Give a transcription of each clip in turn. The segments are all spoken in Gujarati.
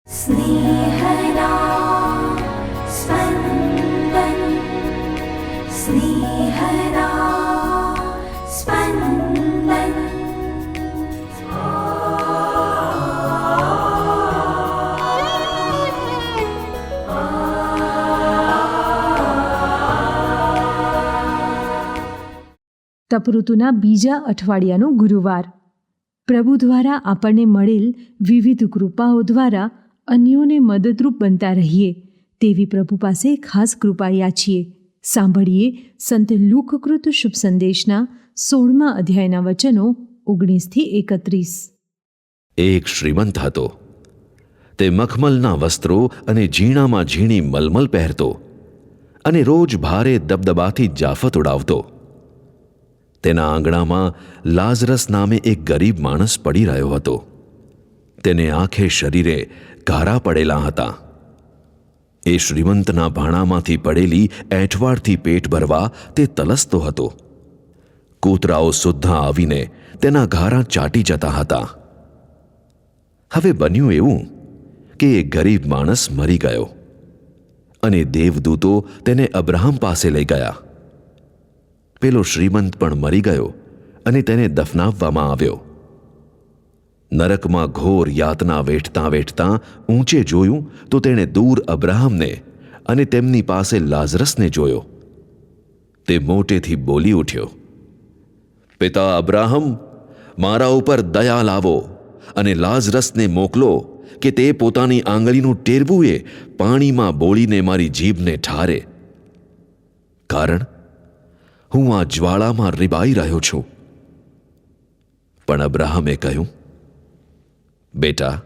સ્નેહના સ્પંદન, સ્નેહના સ્પંદન. તપઋતુના બીજા અઠવાડિયાનો ગુરુવાર. પ્રભુ દ્વારા આપણને મળેલ વિવિધ કૃપાઓ દ્વારા અન્યોને મદદરૂપ બનતા રહીએ તેવી પ્રભુ પાસે ખાસ કૃપા યાચીએ. સાંભળીએ સંત લુકકૃત શુભ સંદેશના 16મા અધ્યાયના વચનો 19-31. એક શ્રીમંત હતો. તે મખમલના વસ્ત્રો અને ઝીણામાં ઝીણી મલમલ પહેરતો અને રોજ ભારે દબદબાથી જાફત ઉડાવતો. તેના આંગણામાં લાઝરસ નામે એક ગરીબ માણસ પડી રહ્યો હતો. તેને આખે શરીરે ઘારા પડેલા હતા. એ શ્રીમંતના ભાણામાંથી પડેલી એંઠવાડથી પેટ ભરવા તે તલસતો હતો. કૂતરાઓ સુદ્ધા આવીને તેના ઘારા ચાટી જતા હતા. હવે બન્યું એવું કે એ ગરીબ માણસ મરી ગયો અને દેવદૂતો તેને અબ્રાહમ પાસે લઈ ગયા. પેલો શ્રીમંત પણ મરી ગયો અને તેને દફનાવવામાં આવ્યો. નરકમાં ઘોર યાતના વેઠતાં વેઠતાં ઊંચે જોયું તો તેણે દૂર અબ્રાહમને અને તેમની પાસે લાઝરસને જોયો. તે મોટેથી બોલી ઉઠ્યો, પિતા અબ્રાહમ, મારા ઉપર દયા લાવો અને લાઝરસને મોકલો કે તે પોતાની આંગળીનું ટેરવું પાણીમાં બોળીને મારી જીભને ઠારે, કારણ હું આ જ્વાળામાં રીબાઈ રહ્યો છું. પણ અબ્રાહમે કહ્યું, બેટા,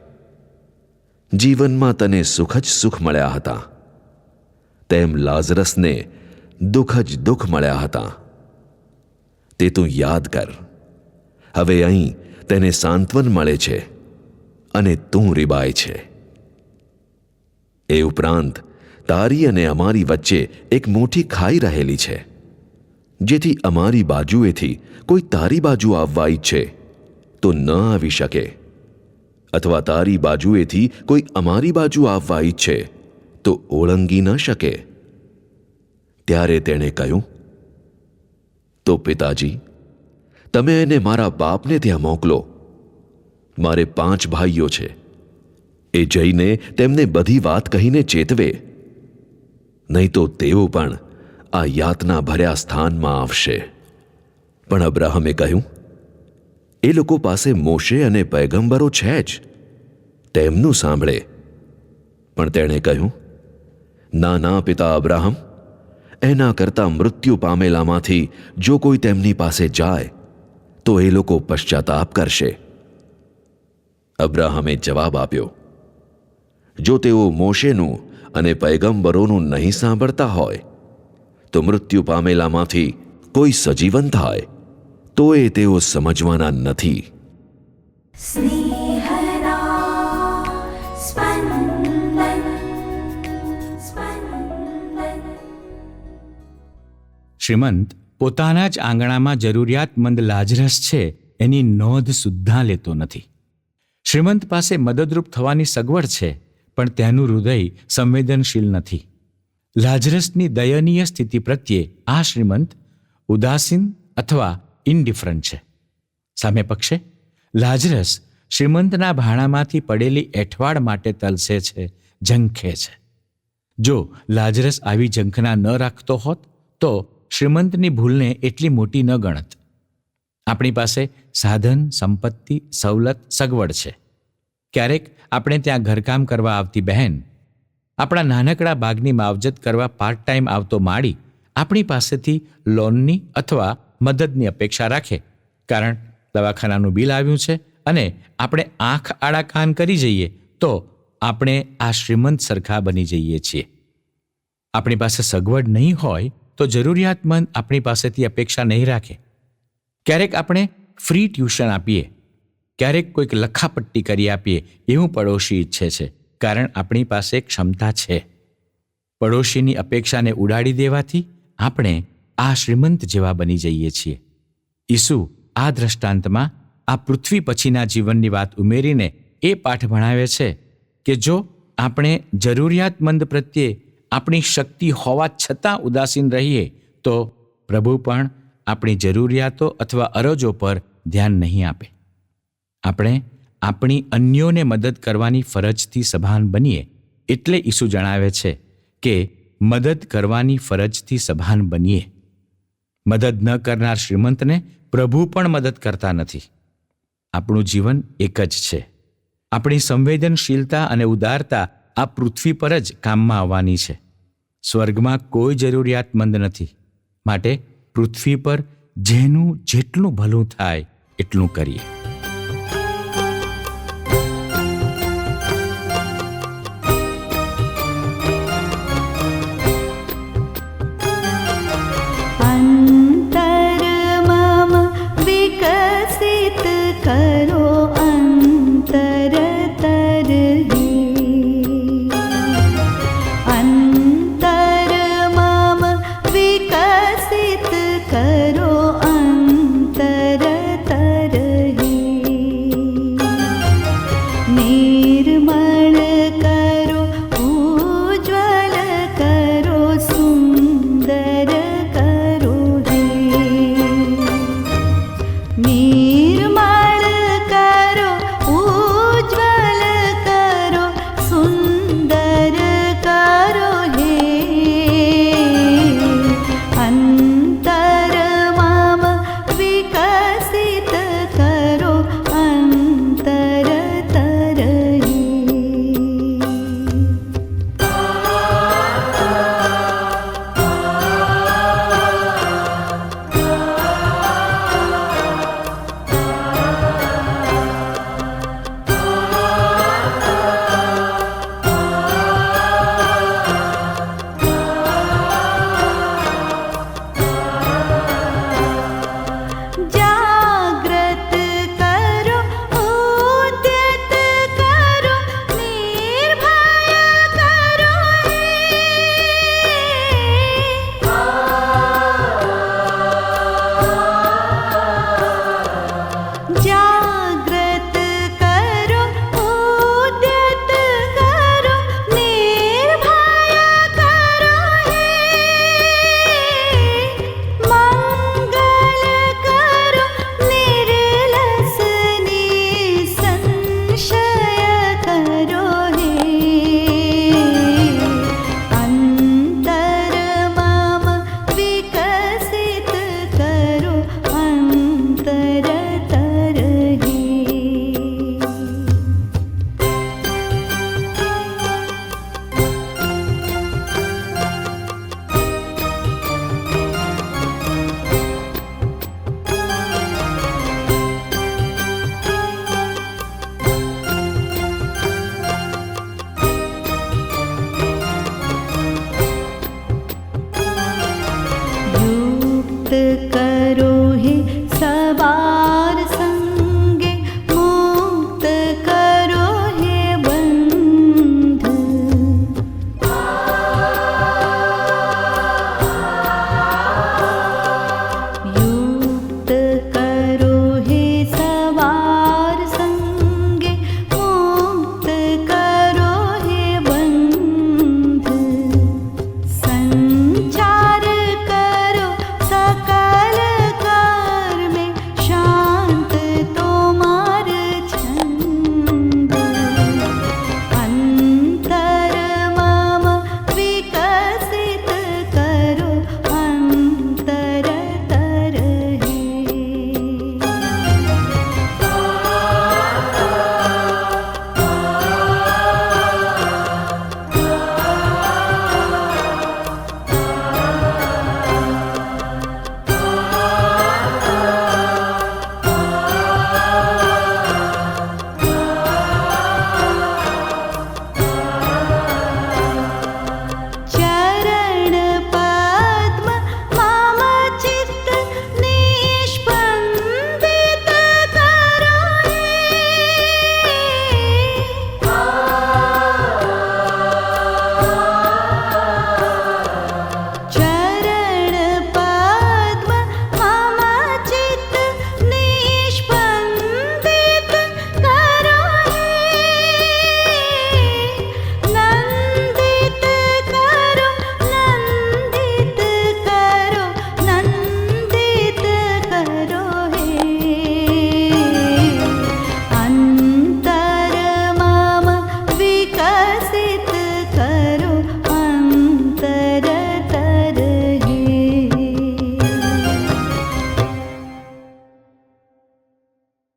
જીવનમાં તને સુખ જ સુખ મળ્યા હતા, તેમ લાઝરસને દુઃખ જ દુઃખ મળ્યા હતા. તે તું યાદ કર. હવે અહીં તેને સાંત્વન મળે છે અને તું રીબાય છે. એ ઉપરાંત તારી અને અમારી વચ્ચે એક મોટી ખાઈ રહેલી છે, જેથી અમારી બાજુએથી કોઈ તારી બાજુ આવવા ઈચ્છે તો ન આવી શકે, અથવા તારી બાજુએથી કોઈ અમારી બાજુ આવવા ઈચ્છે તો ઓળંગી ન શકે. ત્યારે તેણે કહ્યું, તો પિતાજી, તમે એને મારા બાપને ત્યાં મોકલો. મારે 5 ભાઈઓ છે. એ જઈને તેમને બધી વાત કહીને ચેતવે, નહીં તો તેઓ પણ આ યાતના ભર્યા સ્થાનમાં આવશે. પણ અબ્રાહમે કહ્યું, એ લોકો પાસે મોશે અને પયગંબરો છે જ, તેમનું સાંભળે. પણ તેણે કહ્યું, ના ના પિતા અબ્રાહમ, એના કરતાં મૃત્યુ પામેલામાંથી જો કોઈ તેમની પાસે જાય તો એ લોકો પશ્ચાતાપ કરશે. અબ્રાહમે જવાબ આપ્યો, જો તેઓ મોશેનું અને પયગંબરોનું નહીં સાંભળતા હોય તો મૃત્યુ પામેલામાંથી કોઈ સજીવન થાય તો એ તેઓ સમજવાના નથી. સ્નેહના સ્પંદન, સ્પંદન. શ્રીમંત પોતાના જ આંગણામાં જરૂરિયાતમંદ લાઝરસ છે એની નોંધ સુદ્ધા લેતો નથી. શ્રીમંત પાસે મદદરૂપ થવાની સગવડ છે, પણ તેનું હૃદય સંવેદનશીલ નથી. લાઝરસની દયનીય સ્થિતિ પ્રત્યે આ શ્રીમંત ઉદાસીન અથવા ઇન્ડિફરન્ટ છે. સામે પક્ષે લાઝરસ શ્રીમંતના ભાણામાંથી પડેલી એઠવાડ માટે તલસે છે, ઝંખે છે. જો લાઝરસ આવી ઝંખના ન રાખતો હોત તો શ્રીમંતની ભૂલને એટલી મોટી ન ગણત. આપણી પાસે સાધન, સંપત્તિ, સવલત, સગવડ છે. ક્યારેક આપણે ત્યાં ઘરકામ કરવા આવતી બહેન, આપણા નાનકડા બાગની માવજત કરવા પાર્ટ ટાઈમ આવતો માળી આપણી પાસેથી લોનની અથવા મદદની અપેક્ષા રાખે, કારણ દવાખાનાનું બિલ આવ્યું છે અને આપણે આંખ આડા કાન કરી જઈએ તો આપણે આ શ્રીમંત સરખા બની જઈએ છીએ. આપણી પાસે સગવડ નહીં હોય તો જરૂરિયાતમંદ આપણી પાસેથી અપેક્ષા નહીં રાખે. ક્યારેક આપણે ફ્રી ટ્યુશન આપીએ, ક્યારેક કોઈક લખાપટ્ટી કરી આપીએ એવું પડોશી ઈચ્છે છે, કારણ આપણી પાસે ક્ષમતા છે. પડોશીની અપેક્ષાને ઉડાડી દેવાથી આપણે આ શ્રીમંત જેવા બની જઈએ છીએ. ઈસુ આ દ્રષ્ટાંતમાં આ પૃથ્વી પછીના જીવનની વાત ઉમેરીને એ પાઠ ભણાવે છે કે જો આપણે જરૂરિયાતમંદ પ્રત્યે આપણી શક્તિ હોવા છતાં ઉદાસીન રહીએ તો પ્રભુ પણ આપણી જરૂરિયાતો અથવા અરજો પર ધ્યાન નહીં આપે. આપણે આપણી અન્યોને મદદ કરવાની ફરજથી સભાન બનીએ એટલે ઈસુ જણાવે છે કે મદદ કરવાની ફરજથી સભાન બનીએ. મદદ ન કરનાર શ્રીમંતને પ્રભુ પણ મદદ કરતા નથી. આપણું જીવન એક જ છે. આપણી સંવેદનશીલતા અને ઉદારતા આ પૃથ્વી પર જ કામમાં આવવાની છે. સ્વર્ગમાં કોઈ જરૂરિયાતમંદ નથી. માટે પૃથ્વી પર જેનું જેટલું ભલું થાય એટલું કરીએ.